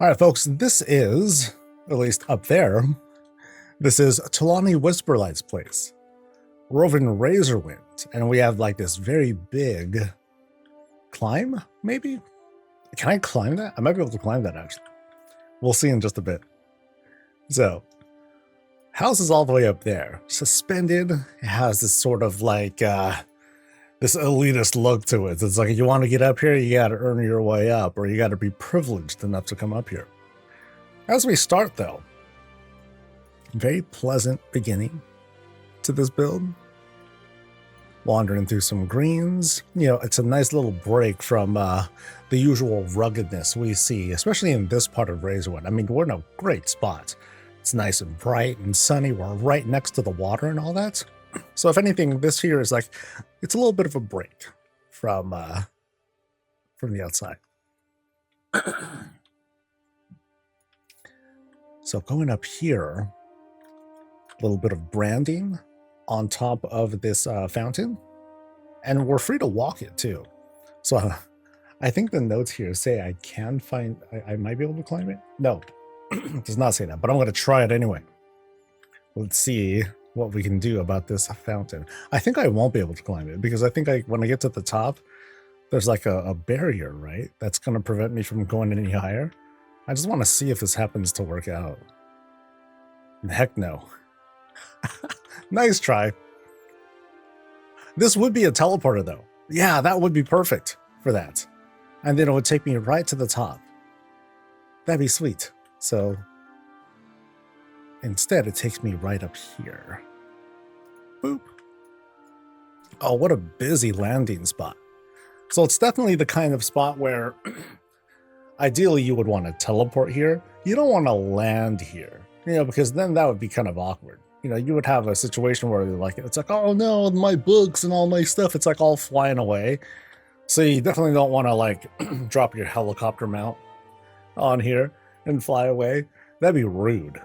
All right, folks, this is, at least up there, this is Tuulani Whisiperlight's place. We're over in Razorwind, and we have like this very big climb, maybe? Can I climb that? I might be able to climb that, actually. We'll see in just a bit. So, house is all the way up there. Suspended. It has this sort of like, this elitist look to it. It's like, if you want to get up here, you got to earn your way up, or you got to be privileged enough to come up here. As we start, though, very pleasant beginning to this build. Wandering through some greens. You know, it's a nice little break from the usual ruggedness we see, especially in this part of Razorwind. I mean, we're in a great spot. It's nice and bright and sunny. We're right next to the water and all that. So if anything, this here is like, it's a little bit of a break from the outside. So going up here, a little bit of branding on top of this fountain, and we're free to walk it too. So I think the notes here say I can find, I might be able to climb it. No, it does not say that, but I'm going to try it anyway. Let's see what we can do about this fountain. I think I won't be able to climb it because I think when I get to the top, there's like a barrier, right? That's going to prevent me from going any higher. I just want to see if this happens to work out. Heck no. Nice try. This would be a teleporter though. Yeah, that would be perfect for that. And then it would take me right to the top. That'd be sweet. So instead it takes me right up here. Boop. Oh, what a busy landing spot. So it's definitely the kind of spot where ideally you would want to teleport here. You don't want to land here, you know, because then that would be kind of awkward. You know, you would have a situation where like it's like, oh no, my books and all my stuff, it's like all flying away. So you definitely don't want to like drop your helicopter mount on here and fly away. That'd be rude.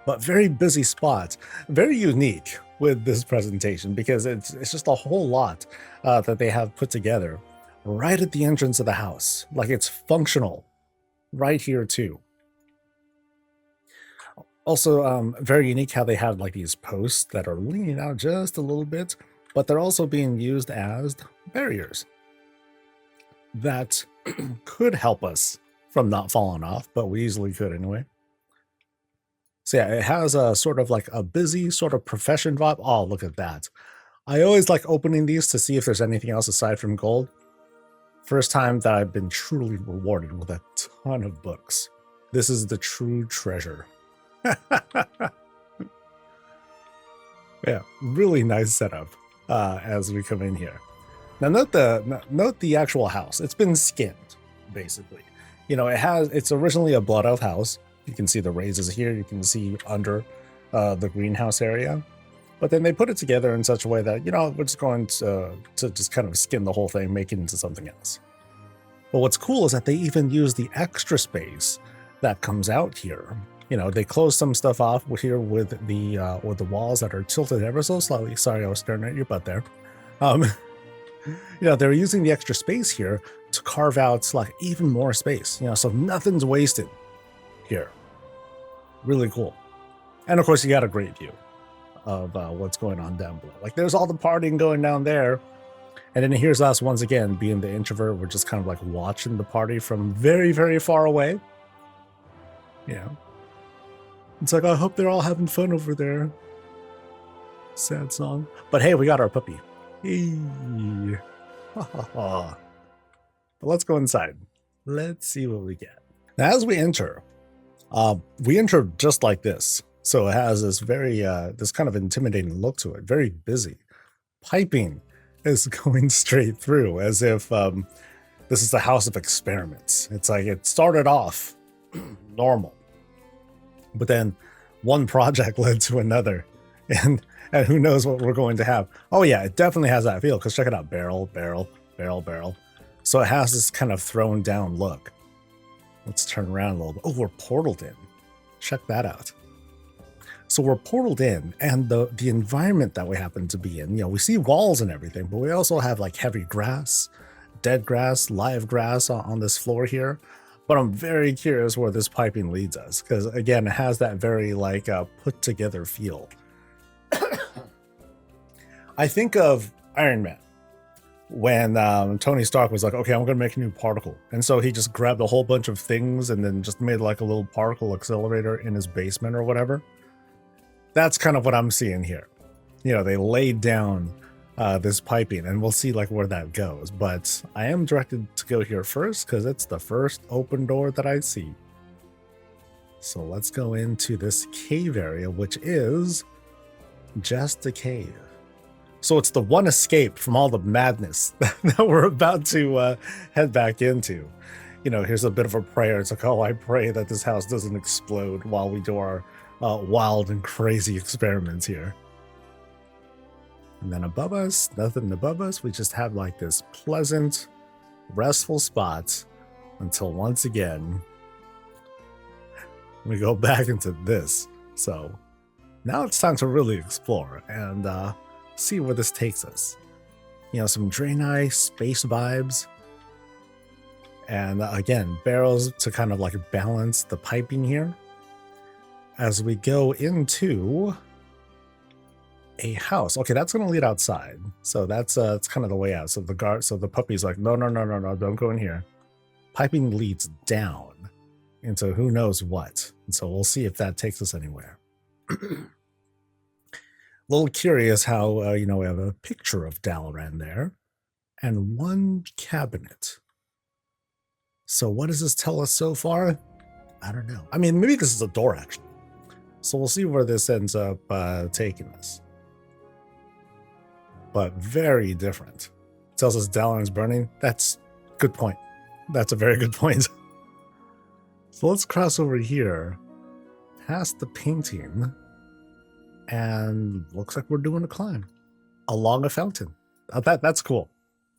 But very busy spot, very unique with this presentation because it's just a whole lot that they have put together right at the entrance of the house. Like it's functional right here too. Also, very unique how they have like these posts that are leaning out just a little bit, but they're also being used as barriers that could help us from not falling off, but we easily could anyway. So yeah, it has a sort of like a busy sort of profession vibe. Oh, look at that. I always like opening these to see if there's anything else aside from gold. First time that I've been truly rewarded with a ton of books. This is the true treasure. Yeah, really nice setup as we come in here. Now note the actual house. It's been skinned, basically. You know, it's originally a Blood Elf house. You can see the raises here. You can see under the greenhouse area. But then they put it together in such a way that, you know, we're just going to just kind of skin the whole thing, make it into something else. But what's cool is that they even use the extra space that comes out here. You know, they close some stuff off here with the walls that are tilted ever so slightly. Sorry, I was staring at your butt there. You know, they're using the extra space here to carve out like even more space. You know, so nothing's wasted here. Really cool. And of course, you got a great view of what's going on down below. Like there's all the partying going down there. And then here's us once again, being the introvert. We're just kind of like watching the party from very, very far away. You know. It's like, I hope they're all having fun over there. Sad song. But hey, we got our puppy. Hey. Ha, ha, ha. But let's go inside. Let's see what we get. Now, as we enter just like this. So it has this very, this kind of intimidating look to it. Very busy. Piping is going straight through as if this is the house of experiments. It's like it started off normal. But then one project led to another, and who knows what we're going to have. Oh yeah, it definitely has that feel, because check it out, barrel, barrel, barrel, barrel. So it has this kind of thrown down look. Let's turn around a little bit. Oh, we're portaled in. Check that out. So we're portaled in, and the environment that we happen to be in, you know, we see walls and everything, but we also have like heavy grass, dead grass, live grass on this floor here. But I'm very curious where this piping leads us, because again, it has that very like put together feel. I think of Iron Man when Tony Stark was like, okay, I'm gonna make a new particle, and so he just grabbed a whole bunch of things and then just made like a little particle accelerator in his basement or whatever. That's kind of what I'm seeing here. You know, they laid down this piping, and we'll see like where that goes. But I am directed to go here first because it's the first open door that I see. So let's go into this cave area, which is just a cave. So it's the one escape from all the madness that we're about to head back into. You know, here's a bit of a prayer. It's like, oh, I pray that this house doesn't explode while we do our wild and crazy experiments here. And then above us, nothing above us. We just have like this pleasant, restful spot until once again, we go back into this. So now it's time to really explore and see where this takes us. You know, some Draenei space vibes. And again, barrels to kind of like balance the piping here. As we go into a house. Okay, that's going to lead outside. So that's it's kind of the way out. So the puppy's like, no, don't go in here. Piping leads down into who knows what. And so we'll see if that takes us anywhere. A little curious how, you know, we have a picture of Dalaran there and one cabinet. So what does this tell us so far? I don't know. I mean, maybe this is a door actually. So we'll see where this ends up taking us. But very different. It tells us Dalaran's burning. That's a good point. That's a very good point. So let's cross over here, past the painting, and looks like we're doing a climb along a fountain. That's cool.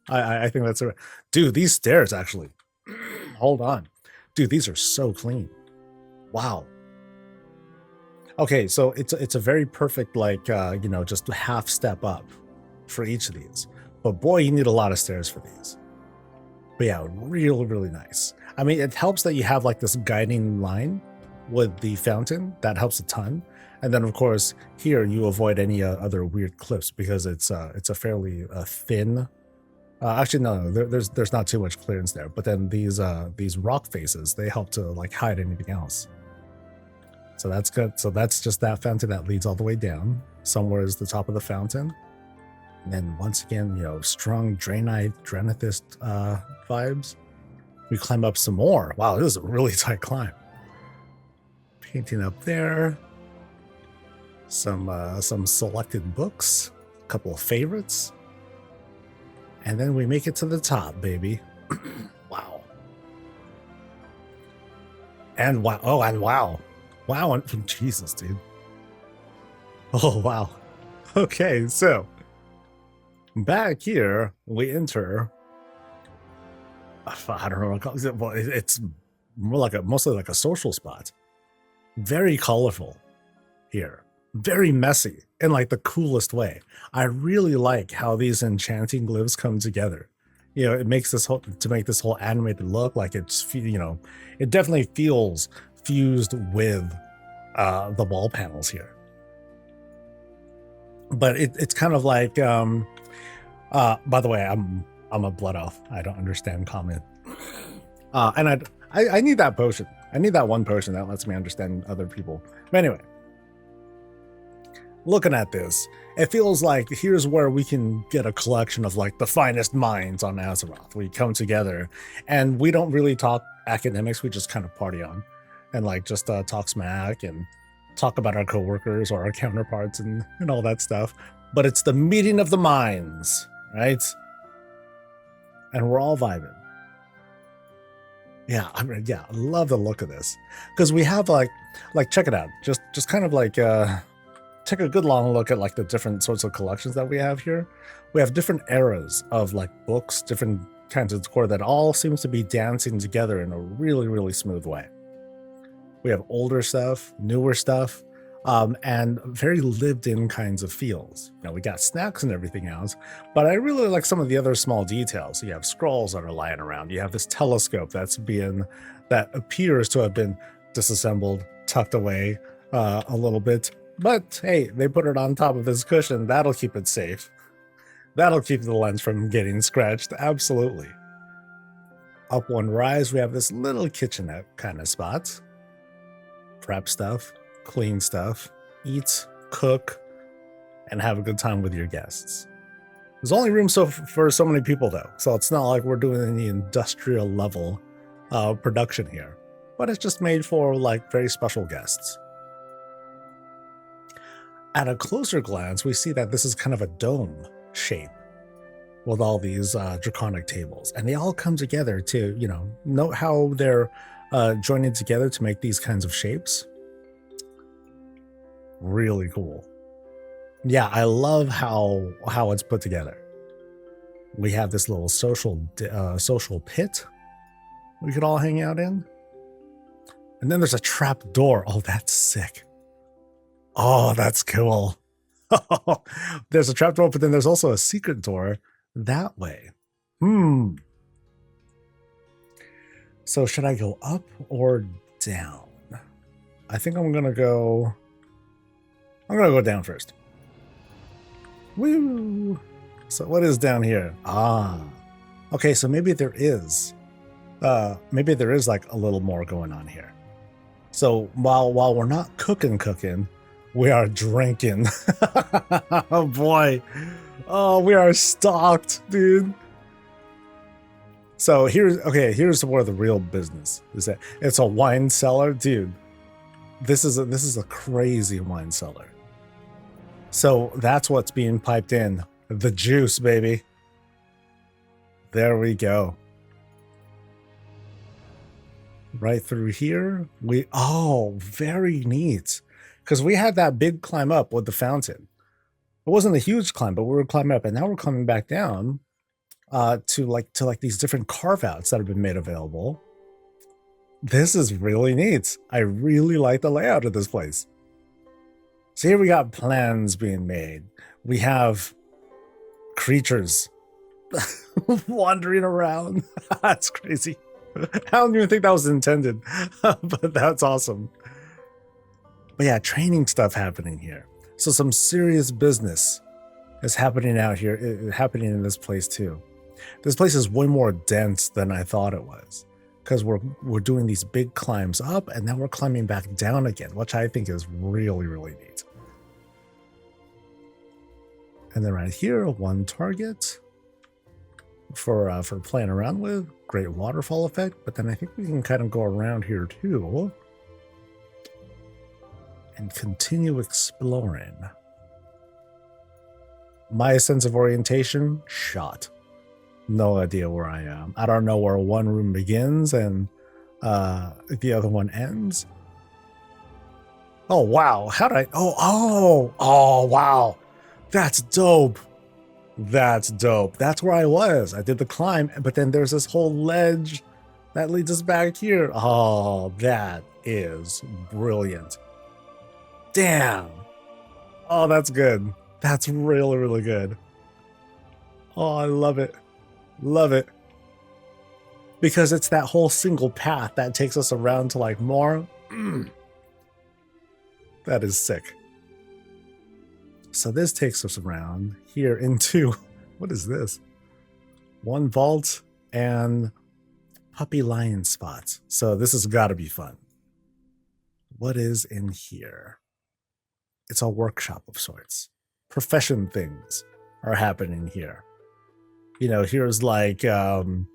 I think that's a dude. These stairs actually. Hold on, dude. These are so clean. Wow. Okay, so it's a very perfect like you know, just half step up for each of these. But boy, you need a lot of stairs for these. But yeah, really nice. I mean, it helps that you have like this guiding line with the fountain. That helps a ton. And then of course here you avoid any other weird cliffs because it's a fairly thin. Actually, no, there's not too much clearance there. But then these rock faces, they help to like hide anything else. So that's good. So that's just that fountain that leads all the way down. Somewhere is the top of the fountain. And then once again, you know, strong Draenithist vibes. We climb up some more. Wow, this is a really tight climb. Painting up there. Some selected books. A couple of favorites. And then we make it to the top, baby. Wow. And wow. Oh, and wow. Wow. And Jesus, dude. Oh, wow. Okay, so back here, we enter. I don't know what to call it. Well, it's more like mostly like a social spot. Very colorful here. Very messy in like the coolest way. I really like how these enchanting glyphs come together. You know, it makes this whole animated look like it's, you know, it definitely feels fused with the wall panels here. But it's kind of like by the way, I'm a blood elf. I don't understand common. And I need that potion. I need that one potion that lets me understand other people. But anyway, looking at this, it feels like here's where we can get a collection of like the finest minds on Azeroth. We come together and we don't really talk academics. We just kind of party on and like just talk smack and talk about our coworkers or our counterparts and all that stuff. But it's the meeting of the minds, right? And we're all vibing. Yeah, I mean, yeah, I love the look of this because we have like check it out. Just kind of like take a good long look at like the different sorts of collections that we have here. We have different eras of like books, different kinds of decor that all seems to be dancing together in a really smooth way. We have older stuff, newer stuff, and very lived-in kinds of feels. You know, we got snacks and everything else, but I really like some of the other small details. You have scrolls that are lying around. You have this telescope that appears to have been disassembled, tucked away a little bit. But hey, they put it on top of this cushion. That'll keep it safe. That'll keep the lens from getting scratched. Absolutely. Up one rise, we have this little kitchenette kind of spot. Prep stuff, clean stuff, eat, cook, and have a good time with your guests. There's only room for so many people though, so it's not like we're doing any industrial level production here, but it's just made for like very special guests. At a closer glance, we see that this is kind of a dome shape with all these draconic tables, and they all come together to, you know, note how they're joining together to make these kinds of shapes. Really cool. Yeah, I love how it's put together. We have this little social pit we could all hang out in, and then there's a trap door. Oh, that's sick. Oh, that's cool. There's a trap door, but then there's also a secret door that way. So should I go up or down? I think I'm gonna go down first. Woo! So what is down here? Okay, so maybe there is like a little more going on here. So while we're not cooking, we are drinking. Oh boy. Oh, we are stocked, dude. So here's where the real business is at. It's a wine cellar, dude. This is a crazy wine cellar. So that's what's being piped in. The juice, baby. There we go. Right through here. Very neat. Because we had that big climb up with the fountain. It wasn't a huge climb, but we were climbing up, and now we're coming back down to like these different carve outs that have been made available. This is really neat. I really like the layout of this place. So here we got plans being made. We have creatures wandering around. That's crazy. I don't even think that was intended, but that's awesome. But yeah, training stuff happening here. So some serious business is happening out here, happening in this place too. This place is way more dense than I thought it was, because we're doing these big climbs up, and then we're climbing back down again, which I think is really, really neat. And then right here, one target for playing around with. Great waterfall effect, but then I think we can kind of go around here too and continue exploring. My sense of orientation, shot. No idea where I am. I don't know where one room begins and the other one ends. Oh, wow. How'd I... Oh, wow. That's dope. That's dope. That's where I was. I did the climb, but then there's this whole ledge that leads us back here. Oh, that is brilliant. Damn. Oh, that's good. That's really, really good. Oh, I love it. Love it. Because it's that whole single path that takes us around to like more. That is sick. So this takes us around here into, what is this? One vault and puppy lion spots. So this has got to be fun. What is in here? It's a workshop of sorts. Profession things are happening here. You know, here's like, you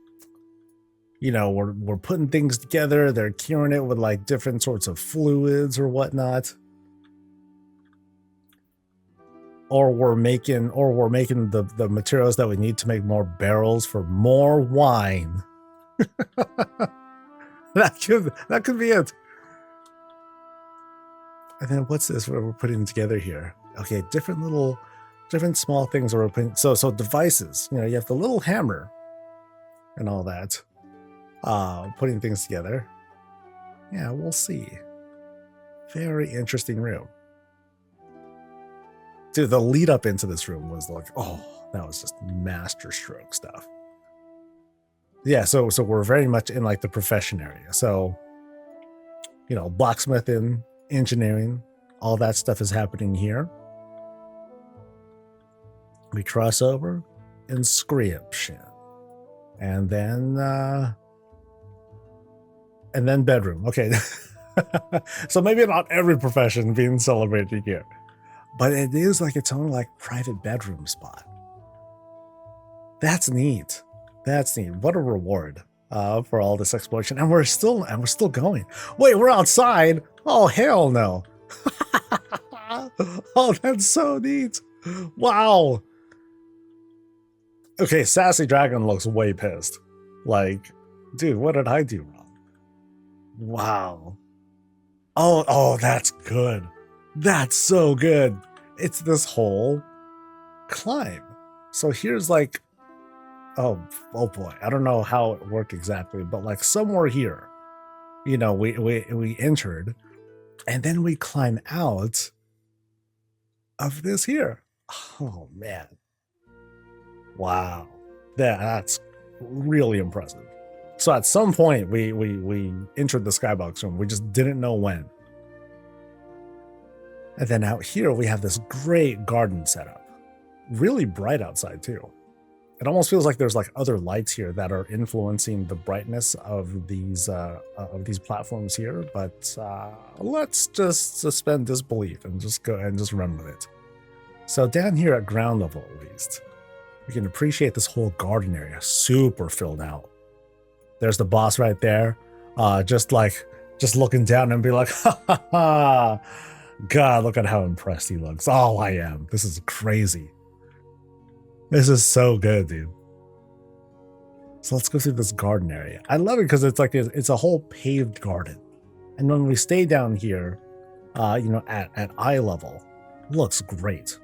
know, we're putting things together. They're curing it with like different sorts of fluids or whatnot. Or we're making the materials that we need to make more barrels for more wine. That could be it. And then what's this we're putting together here? Okay, different small things we're putting. So devices. You know, you have the little hammer and all that. Putting things together. Yeah, we'll see. Very interesting room. Dude, the lead up into this room was like, oh, that was just master stroke stuff. Yeah, so we're very much in like the profession area. So, you know, blacksmithing, engineering, all that stuff is happening here. We cross over, inscription, and then bedroom. Okay. So maybe not every profession being celebrated here, but it is like its own like private bedroom spot. That's neat. That's neat. What a reward for all this exploration. And we're still going. Wait, we're outside. Oh, hell no. Oh, that's so neat. Wow. Okay, Sassy Dragon looks way pissed. Like, dude, what did I do wrong? Wow. Oh, that's good. That's so good. It's this whole climb. So here's like, oh boy, I don't know how it worked exactly, but like somewhere here, you know, we entered, and then we climb out of this here. Oh man. Wow. That's really impressive. So at some point we entered the skybox room. We just didn't know when. And then out here we have this great garden setup. Really bright outside too. It almost feels like there's like other lights here that are influencing the brightness of these platforms here. But let's just suspend disbelief and just go and just run with it. So down here at ground level, at least, we can appreciate this whole garden area, super filled out. There's the boss right there, just looking down and be like, ha ha ha, God, look at how impressed he looks. Oh, I am. This is crazy. This is so good, dude. So let's go through this garden area. I love it because it's like it's a whole paved garden, and when we stay down here, you know, at eye level, it looks great.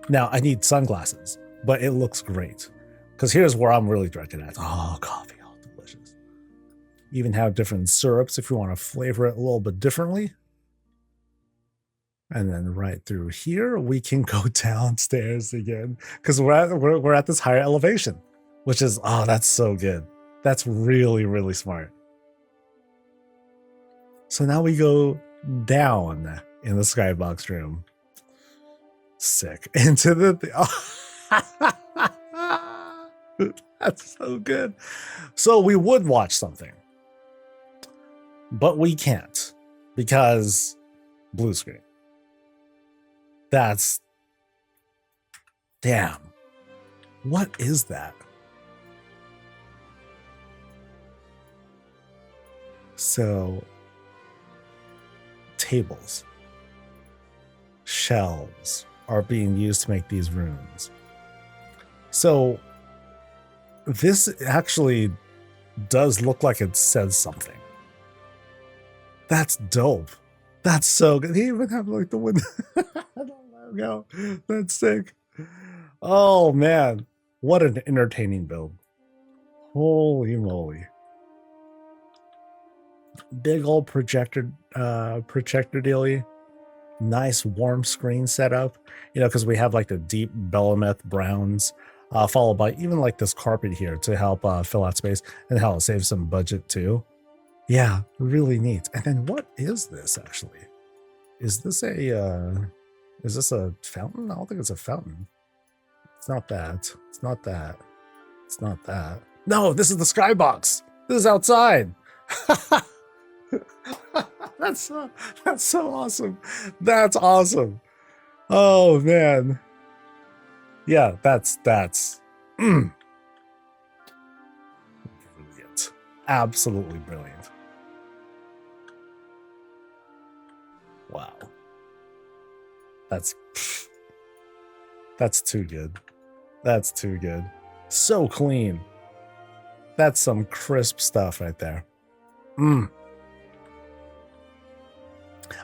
Now I need sunglasses, but it looks great because here's where I'm really directed at. Oh, coffee, oh, delicious. Even have different syrups if you want to flavor it a little bit differently. And then right through here, we can go downstairs again because we're at this higher elevation, which is, oh, that's so good. That's really, really smart. So now we go down in the skybox room. Sick. Into the... Oh. That's so good. So we would watch something, but we can't because blue screen. That's... Damn. What is that? So, tables, shelves are being used to make these rooms. So, this actually does look like it says something. That's dope. That's so good. He even have like the window. Go. That's sick. Oh man, what an entertaining build. Holy moly. Big old projector dealy. Nice warm screen setup. You know, because we have like the deep Belemeth browns, followed by even like this carpet here to help fill out space and help save some budget too. Yeah, really neat. And then what is this actually? Is this a fountain? I don't think it's a fountain. It's not that. It's not that. It's not that. No, this is the skybox. This is outside. That's so awesome. That's awesome. Oh man. Yeah, that's brilliant. Absolutely brilliant. Wow. That's too good. That's too good. So clean. That's some crisp stuff right there.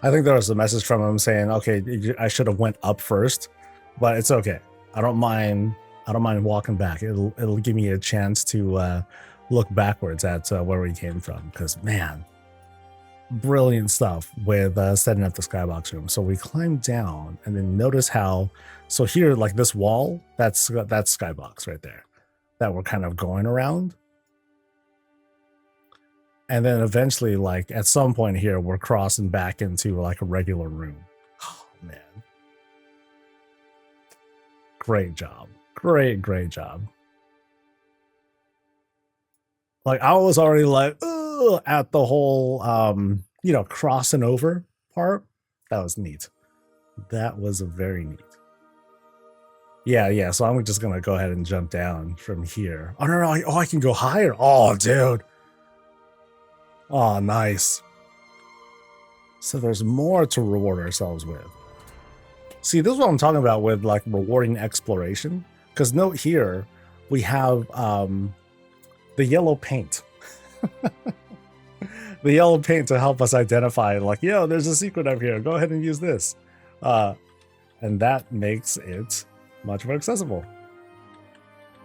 I think there was a message from him saying, okay, I should have went up first, but it's okay. I don't mind walking back. It'll give me a chance to look backwards at where we came from, because man, brilliant stuff with setting up the skybox room. So we climb down and then notice how, so here, like this wall, that's skybox right there that we're kind of going around. And then eventually, like at some point here, we're crossing back into like a regular room. Oh man. Great job. Great job. Like I was already like, ugh, at the whole, you know, crossing over part. That was neat. That was very neat. Yeah. So I'm just gonna go ahead and jump down from here. Oh no, oh, I can go higher. Oh, dude. Oh, nice. So there's more to reward ourselves with. See, this is what I'm talking about with like rewarding exploration. Because note here, we have the yellow paint. The yellow paint to help us identify like, yo, there's a secret up here. Go ahead and use this. And that makes it much more accessible.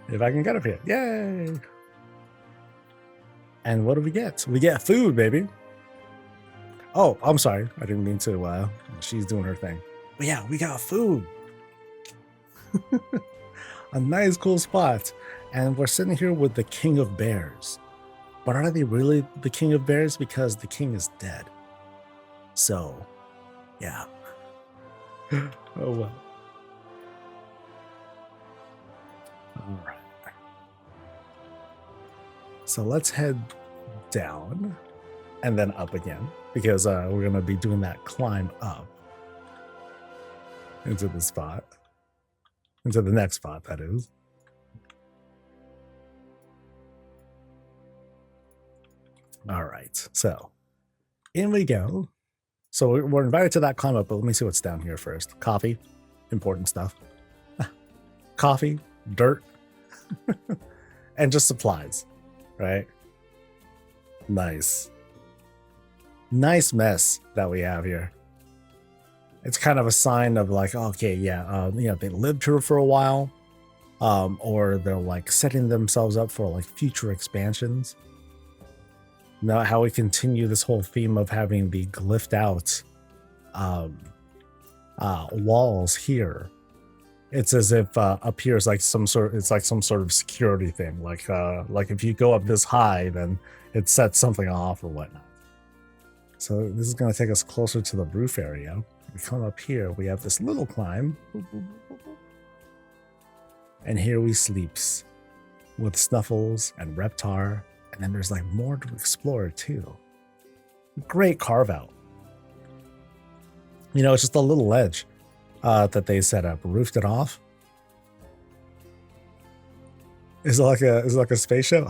If I can get up here. Yay! And what do we get? We get food, baby. Oh, I'm sorry. I didn't mean to. She's doing her thing. But yeah, we got food. A nice, cool spot. And we're sitting here with the King of Bears. But are they really the King of Bears? Because the king is dead. So, yeah. Oh, well. All right. So let's head down and then up again, because we're going to be doing that climb up into the spot, into the next spot, that is. All right, so in we go. So we're invited to that climb up, but let me see what's down here first. Coffee, important stuff. Coffee, dirt, and just supplies, right? Nice mess that we have here. It's kind of a sign of like, okay, yeah, you know, they lived here for a while, or they're like setting themselves up for like future expansions. Now, how we continue this whole theme of having the glyphed out walls here. It's as if up here is like some sort of security thing. Like if you go up this high, then it sets something off or whatnot. So this is going to take us closer to the roof area. We come up here, we have this little climb. And here we sleeps with Snuffles and Reptar. And then there's like more to explore too. Great carve out. You know, it's just a little ledge that they set up, roofed it off. Is it like a spaceship?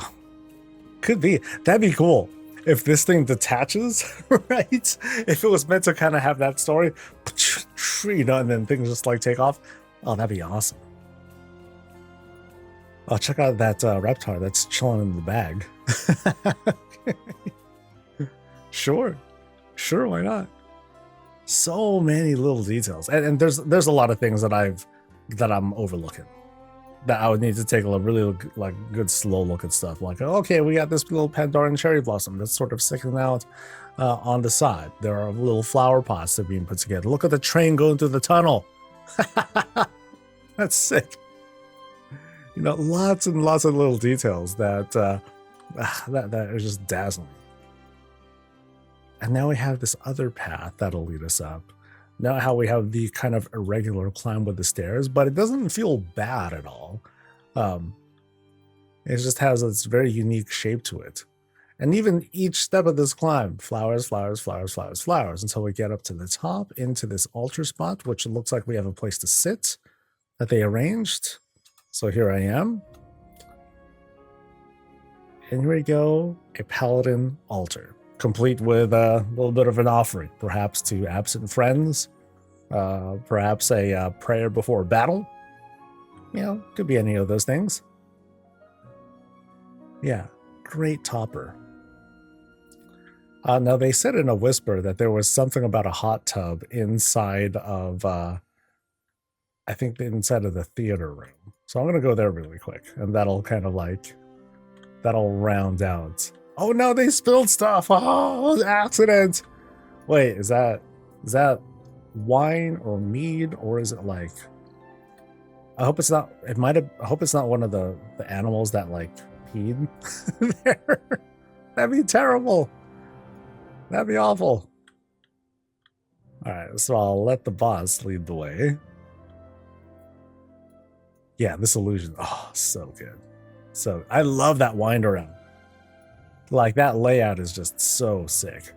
Could be. That'd be cool if this thing detaches, right? If it was meant to kind of have that story, you know, and then things just like take off. Oh, that'd be awesome. Oh, check out that Reptar that's chilling in the bag. Sure, why not? So many little details, and there's a lot of things that I'm overlooking, that I would need to take a really like good slow look at stuff. Like, okay, we got this little Pandoran cherry blossom that's sort of sticking out on the side. There are little flower pots that are being put together. Look at the train going through the tunnel. That's sick. You know, lots and lots of little details that are just dazzling. And now we have this other path that'll lead us up. Now how we have the kind of irregular climb with the stairs, but it doesn't feel bad at all. It just has this very unique shape to it. And even each step of this climb, flowers, flowers, flowers, flowers, flowers, until we get up to the top into this altar spot, which looks like we have a place to sit that they arranged. So here I am. And here we go, a paladin altar, complete with a little bit of an offering, perhaps to absent friends, perhaps a prayer before battle. You know, could be any of those things. Yeah, great topper. Now, they said in a whisper that there was something about a hot tub inside of, I think inside of the theater room. So I'm going to go there really quick, and that'll kind of like, that'll round out. Oh no, they spilled stuff. Oh, accident. Wait, is that wine or mead, or is it like? I hope it's not. It might have. I hope it's not one of the animals that like peed there. That'd be terrible. That'd be awful. All right, so I'll let the boss lead the way. Yeah, this illusion. Oh, so good. So I love that wind around. Like that layout is just so sick.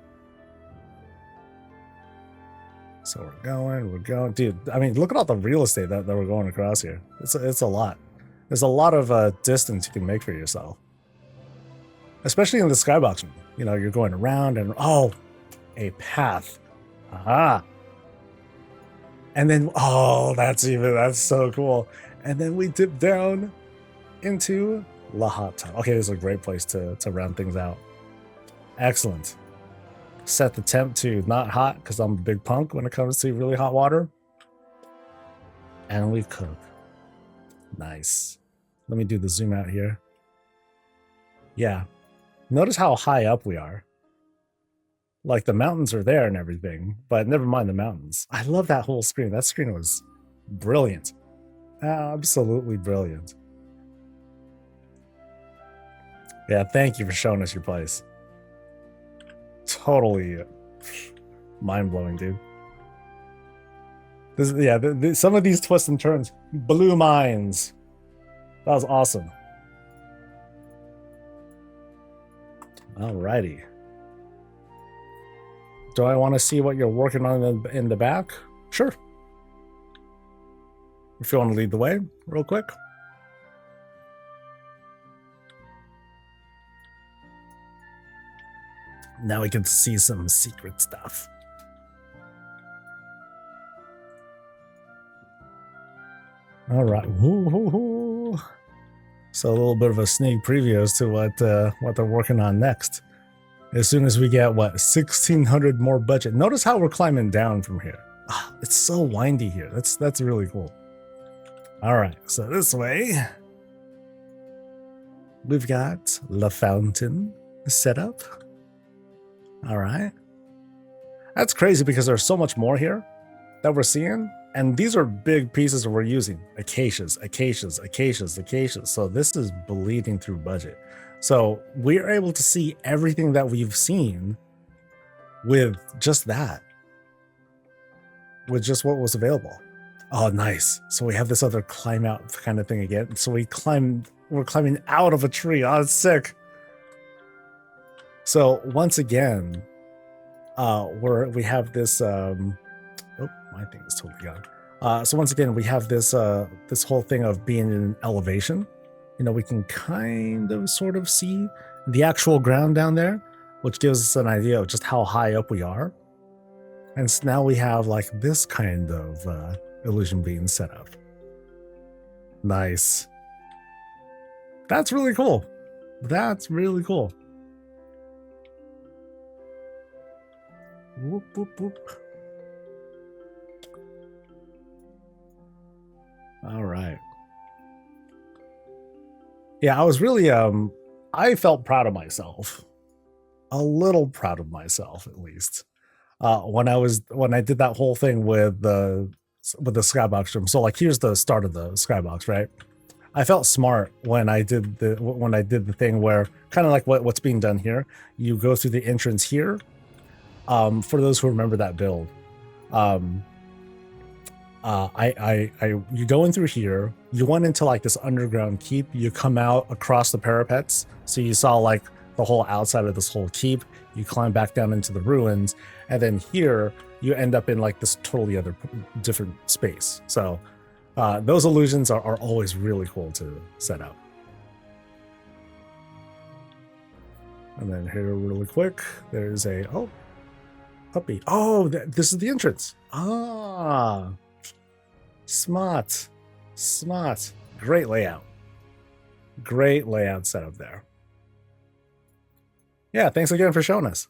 So we're going, dude. I mean, look at all the real estate that we're going across here. It's a lot. There's a lot of distance you can make for yourself, especially in the skybox. You know, you're going around and a path. Aha. And then that's so cool. And then we dip down into La Hot Tub. Okay, this is a great place to round things out. Excellent. Set the temp to not hot because I'm a big punk when it comes to really hot water. And we cook. Nice. Let me do the zoom out here. Yeah. Notice how high up we are. Like the mountains are there and everything, but never mind the mountains. I love that whole screen. That screen was brilliant. Absolutely brilliant. Yeah, thank you for showing us your place. Totally mind-blowing, dude. Some of these twists and turns blew minds. That was awesome. Alrighty. Do I want to see what you're working on in the back? Sure. If you want to lead the way, real quick. Now we can see some secret stuff. All right. Woo-hoo-hoo. So a little bit of a sneak preview as to what they're working on next. As soon as we get 1,600 more budget. Notice how we're climbing down from here. Oh, it's so windy here. That's really cool. All right. So this way, we've got La Fountain set up. All right. That's crazy because there's so much more here that we're seeing. And these are big pieces that we're using. Acacias. So this is bleeding through budget. So we're able to see everything that we've seen with just that. With just what was available. Oh, nice. So we have this other climb out kind of thing again. So we're climbing out of a tree. Oh, it's sick. So once again, we have this my thing is totally gone. So once again, we have this this whole thing of being in an elevation. You know, we can kind of sort of see the actual ground down there, which gives us an idea of just how high up we are. And so now we have like this kind of illusion being set up. Nice. That's really cool. That's really cool. Whoop, whoop, whoop. All right. Yeah, I was really I felt proud of myself. A little proud of myself, at least. When I did that whole thing with the skybox room. So like here's the start of the skybox, right? I felt smart when I did the thing where kind of like what's being done here. You go through the entrance here. For those who remember that build, you go in through here, you went into like this underground keep, you come out across the parapets, so you saw like the whole outside of this whole keep, you climb back down into the ruins, and then here you end up in like this totally other different space. So those illusions are always really cool to set up. And then here really quick, there's a puppy. Oh, this is the entrance. Ah, smart. Great layout setup there. Yeah, thanks again for showing us.